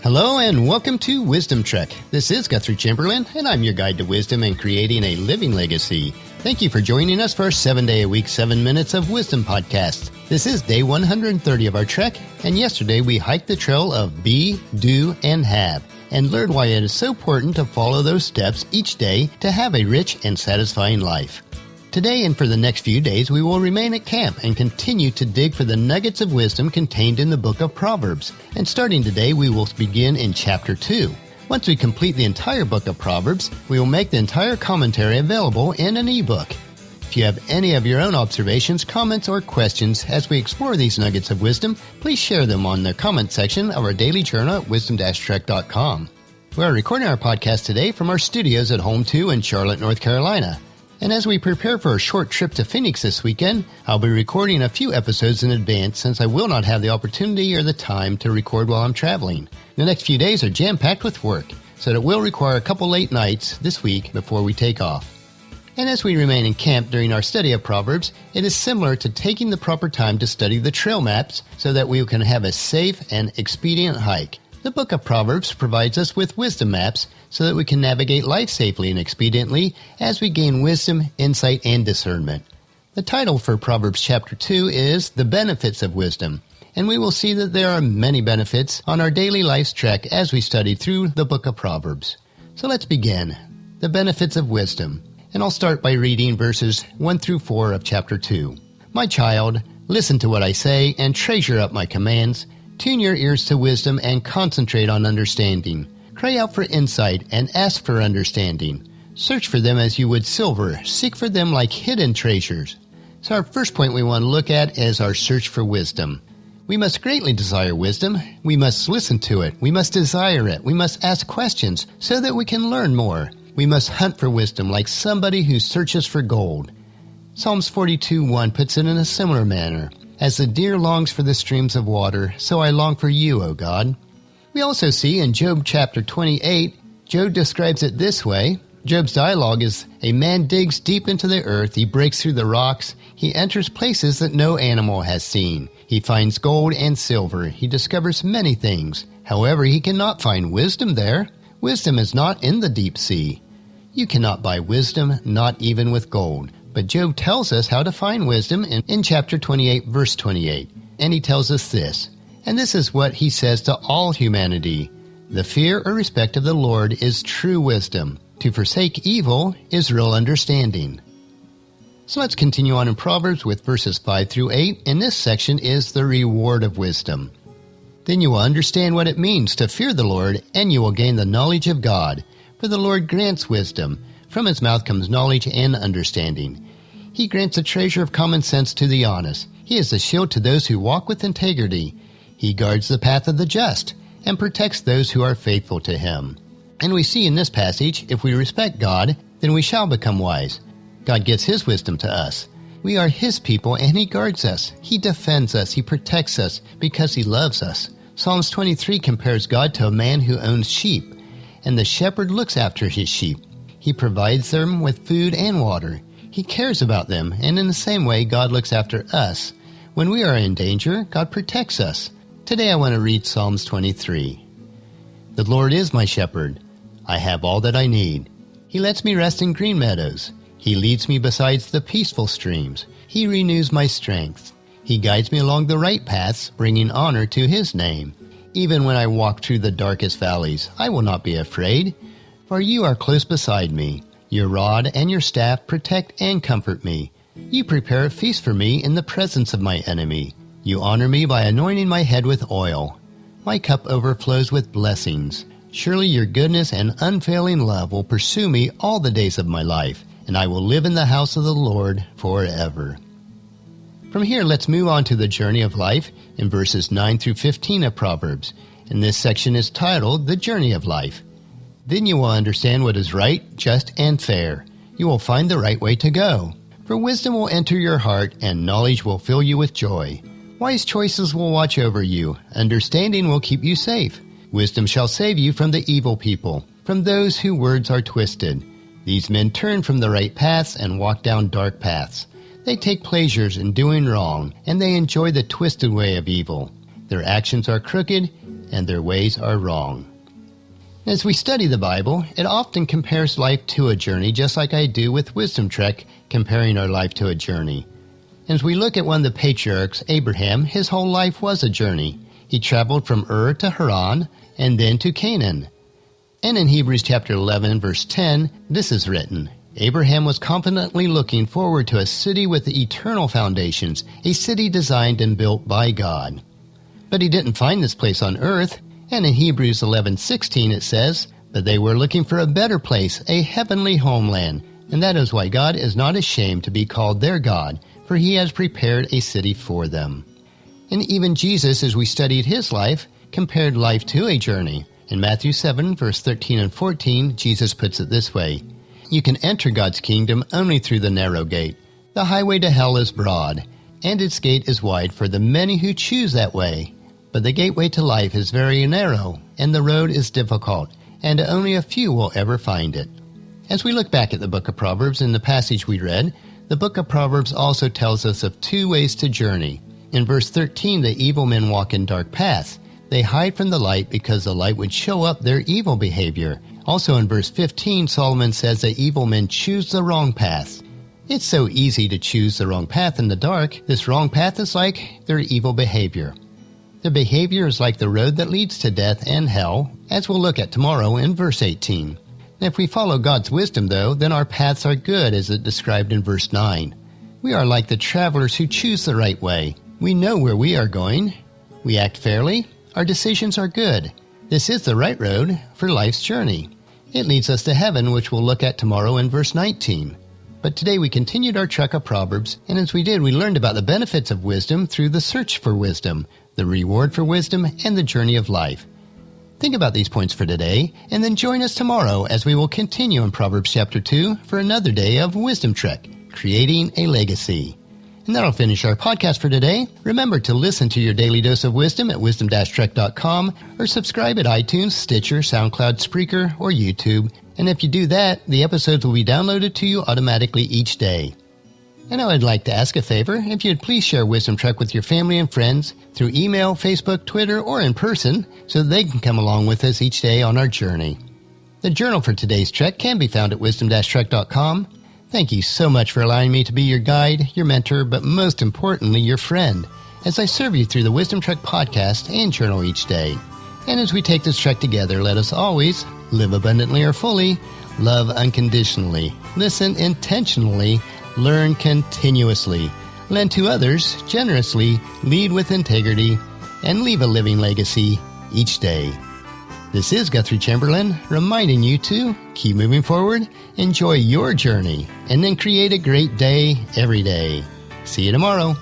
Hello and welcome to Wisdom Trek. This is Guthrie Chamberlain, and I'm your guide to wisdom and creating a living legacy. Thank you for joining us for our 7-day-a-week, 7 minutes of wisdom podcast. This is day 130 of our trek, and yesterday we hiked the trail of be, do, and have, and learned why it is so important to follow those steps each day to have a rich and satisfying life. Today and for the next few days, we will remain at camp and continue to dig for the nuggets of wisdom contained in the book of Proverbs. And starting today, we will begin in chapter 2. Once we complete the entire book of Proverbs, we will make the entire commentary available in an ebook. If you have any of your own observations, comments, or questions as we explore these nuggets of wisdom, please share them on the comment section of our daily journal at wisdom-trek.com. We are recording our podcast today from our studios at Home 2 in Charlotte, North Carolina. And as we prepare for a short trip to Phoenix this weekend, I'll be recording a few episodes in advance since I will not have the opportunity or the time to record while I'm traveling. The next few days are jam-packed with work, so it will require a couple late nights this week before we take off. And as we remain in camp during our study of Proverbs, it is similar to taking the proper time to study the trail maps so that we can have a safe and expedient hike. The book of Proverbs provides us with wisdom maps so that we can navigate life safely and expediently as we gain wisdom, insight, and discernment. The title for Proverbs chapter 2 is The Benefits of Wisdom, and we will see that there are many benefits on our daily life's trek as we study through the book of Proverbs. So let's begin. The Benefits of Wisdom. And I'll start by reading verses 1 through 4 of chapter 2. My child, listen to what I say and treasure up my commands. Tune your ears to wisdom and concentrate on understanding. Cry out for insight and ask for understanding. Search for them as you would silver. Seek for them like hidden treasures. So our first point we want to look at is our search for wisdom. We must greatly desire wisdom. We must listen to it. We must desire it. We must ask questions so that we can learn more. We must hunt for wisdom like somebody who searches for gold. Psalms 42:1 puts it in a similar manner. As the deer longs for the streams of water, so I long for you, O God. We also see in Job chapter 28, Job describes it this way. Job's dialogue is, a man digs deep into the earth, he breaks through the rocks, he enters places that no animal has seen. He finds gold and silver, he discovers many things. However, he cannot find wisdom there. Wisdom is not in the deep sea. You cannot buy wisdom, not even with gold. But Job tells us how to find wisdom in chapter 28, verse 28. And he tells us this, and this is what he says to all humanity. The fear or respect of the Lord is true wisdom. To forsake evil is real understanding. So let's continue on in Proverbs with verses 5 through 8, and this section is the reward of wisdom. Then you will understand what it means to fear the Lord, and you will gain the knowledge of God. For the Lord grants wisdom. From his mouth comes knowledge and understanding. He grants a treasure of common sense to the honest. He is a shield to those who walk with integrity. He guards the path of the just and protects those who are faithful to him. And we see in this passage, if we respect God, then we shall become wise. God gives his wisdom to us. We are his people and he guards us. He defends us. He protects us because he loves us. Psalms 23 compares God to a man who owns sheep, and the shepherd looks after his sheep. He provides them with food and water. He cares about them, and in the same way, God looks after us. When we are in danger, God protects us. Today I want to read Psalms 23. The Lord is my shepherd. I have all that I need. He lets me rest in green meadows. He leads me beside the peaceful streams. He renews my strength. He guides me along the right paths, bringing honor to his name. Even when I walk through the darkest valleys, I will not be afraid, for you are close beside me. Your rod and your staff protect and comfort me. You prepare a feast for me in the presence of my enemy. You honor me by anointing my head with oil. My cup overflows with blessings. Surely your goodness and unfailing love will pursue me all the days of my life, and I will live in the house of the Lord forever. From here, let's move on to the journey of life in verses 9 through 15 of Proverbs. And this section is titled, The Journey of Life. Then you will understand what is right, just, and fair. You will find the right way to go. For wisdom will enter your heart, and knowledge will fill you with joy. Wise choices will watch over you. Understanding will keep you safe. Wisdom shall save you from the evil people, from those whose words are twisted. These men turn from the right paths and walk down dark paths. They take pleasures in doing wrong, and they enjoy the twisted way of evil. Their actions are crooked, and their ways are wrong. As we study the Bible, it often compares life to a journey, just like I do with Wisdom Trek, comparing our life to a journey. As we look at one of the patriarchs, Abraham, his whole life was a journey. He traveled from Ur to Haran, and then to Canaan. And in Hebrews chapter 11, verse 10, this is written, Abraham was confidently looking forward to a city with eternal foundations, a city designed and built by God. But he didn't find this place on earth, and in Hebrews 11:16 it says, But they were looking for a better place, a heavenly homeland, and that is why God is not ashamed to be called their God, for he has prepared a city for them. And even Jesus, as we studied his life, compared life to a journey. In Matthew 7, verse 13 and 14, Jesus puts it this way, You can enter God's kingdom only through the narrow gate. The highway to hell is broad, and its gate is wide for the many who choose that way. But the gateway to life is very narrow, and the road is difficult, and only a few will ever find it. As we look back at the book of Proverbs in the passage we read, the book of Proverbs also tells us of two ways to journey. In verse 13, the evil men walk in dark paths. They hide from the light because the light would show up their evil behavior. Also in verse 15, Solomon says that evil men choose the wrong path. It's so easy to choose the wrong path in the dark. This wrong path is like their evil behavior. Their behavior is like the road that leads to death and hell, as we'll look at tomorrow in verse 18. If we follow God's wisdom, though, then our paths are good, as it described in verse 9. We are like the travelers who choose the right way. We know where we are going. We act fairly. Our decisions are good. This is the right road for life's journey. It leads us to heaven, which we'll look at tomorrow in verse 19. But today we continued our trek of Proverbs, and as we did, we learned about the benefits of wisdom through the search for wisdom, the reward for wisdom, and the journey of life. Think about these points for today, and then join us tomorrow as we will continue in Proverbs chapter 2 for another day of Wisdom Trek, Creating a Legacy. And that'll finish our podcast for today. Remember to listen to your daily dose of wisdom at wisdom-trek.com or subscribe at iTunes, Stitcher, SoundCloud, Spreaker, or YouTube. And if you do that, the episodes will be downloaded to you automatically each day. And I would like to ask a favor, if you'd please share Wisdom Trek with your family and friends through email, Facebook, Twitter, or in person so that they can come along with us each day on our journey. The journal for today's trek can be found at wisdom-trek.com. Thank you so much for allowing me to be your guide, your mentor, but most importantly, your friend, as I serve you through the Wisdom Trek podcast and journal each day. And as we take this trek together, let us always live abundantly or fully, love unconditionally, listen intentionally, learn continuously, lend to others generously, lead with integrity, and leave a living legacy each day. This is Guthrie Chamberlain, reminding you to keep moving forward, enjoy your journey, and then create a great day every day. See you tomorrow.